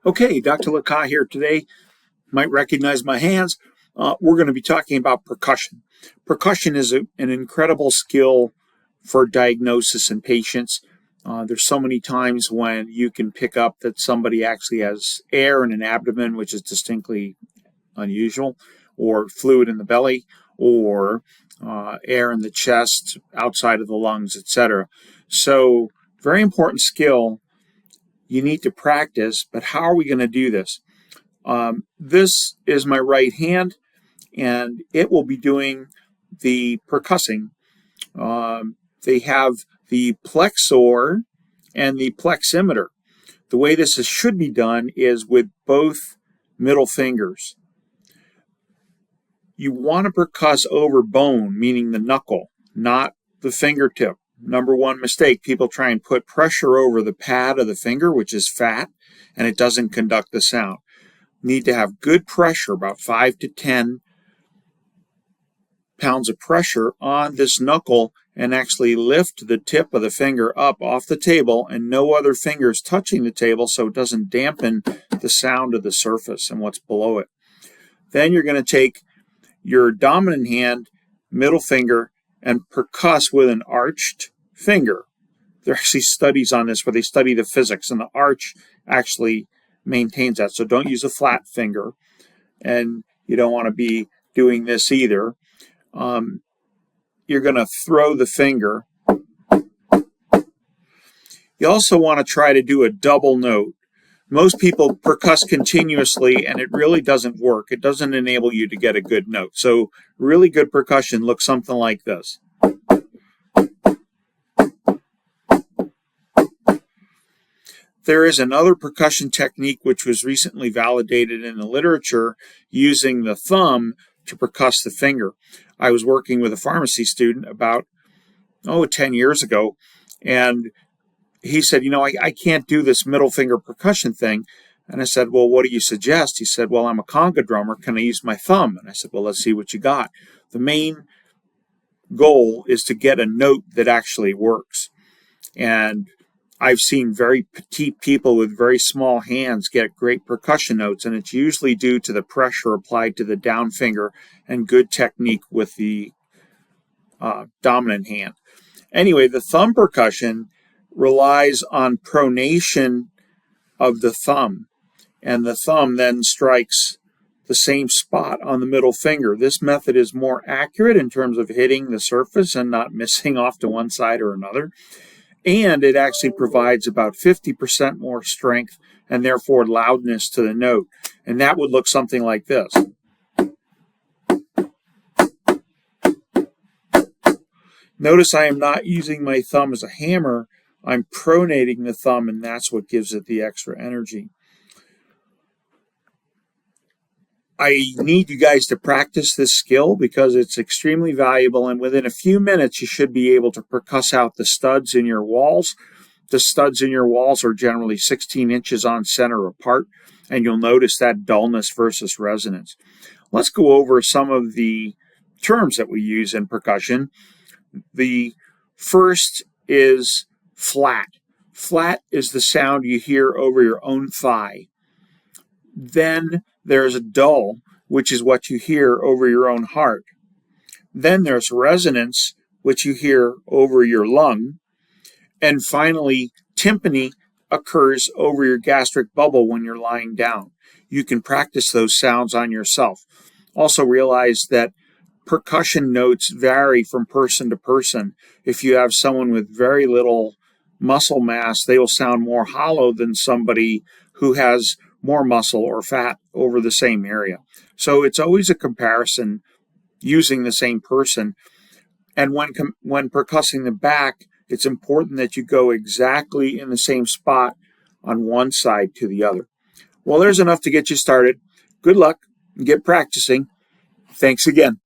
Okay, Dr. LaCa here today. Might recognize my hands. We're going to be talking about percussion. Percussion is an incredible skill for diagnosis in patients. There's so many times when you can pick up that somebody actually has air in an abdomen, which is distinctly unusual, or fluid in the belly, or air in the chest, outside of the lungs, etc. So, very important skill. You need to practice, but how are we going to do this? This is my right hand, and it will be doing the percussing. They have the plexor and the pleximeter. The way this should be done is with both middle fingers. You want to percuss over bone, meaning the knuckle, not the fingertip. Number one mistake, people try and put pressure over the pad of the finger, which is fat, and it doesn't conduct the sound. Need to have good pressure, about 5 to 10 pounds of pressure on this knuckle, and actually lift the tip of the finger up off the table and no other fingers touching the table so it doesn't dampen the sound of the surface and what's below it. Then you're going to take your dominant hand, middle finger, and percuss with an arched finger. There are actually studies on this where they study the physics, and the arch actually maintains that. So don't use a flat finger, and you don't want to be doing this either. You're going to throw the finger. You also want to try to do a double note. Most people percuss continuously, and it really doesn't work. It doesn't enable you to get a good note. So really good percussion looks something like this. There is another percussion technique which was recently validated in the literature, using the thumb to percuss the finger. I was working with a pharmacy student about 10 years ago, and he said, I can't do this middle finger percussion thing. And I said, well, what do you suggest? He said, well, I'm a conga drummer. Can I use my thumb? And I said, well, let's see what you got. The main goal is to get a note that actually works. And I've seen very petite people with very small hands get great percussion notes, and it's usually due to the pressure applied to the down finger and good technique with the dominant hand. Anyway, the thumb percussion relies on pronation of the thumb, and the thumb then strikes the same spot on the middle finger. This method is more accurate in terms of hitting the surface and not missing off to one side or another, and it actually provides about 50% more strength and therefore loudness to the note, and that would look something like this. Notice I am not using my thumb as a hammer. I'm pronating the thumb, and that's what gives it the extra energy. I need you guys to practice this skill because it's extremely valuable, and within a few minutes you should be able to percuss out the studs in your walls. The studs in your walls are generally 16 inches on center apart, and you'll notice that dullness versus resonance. Let's go over some of the terms that we use in percussion. The first is flat. Flat is the sound you hear over your own thigh. Then there's a dull, which is what you hear over your own heart. Then there's resonance, which you hear over your lung. And finally, tympany occurs over your gastric bubble when you're lying down. You can practice those sounds on yourself. Also realize that percussion notes vary from person to person. If you have someone with very little muscle mass, they will sound more hollow than somebody who has more muscle or fat over the same area. So it's always a comparison using the same person. And when percussing the back, it's important that you go exactly in the same spot on one side to the other. Well, there's enough to get you started. Good luck and get practicing. Thanks again.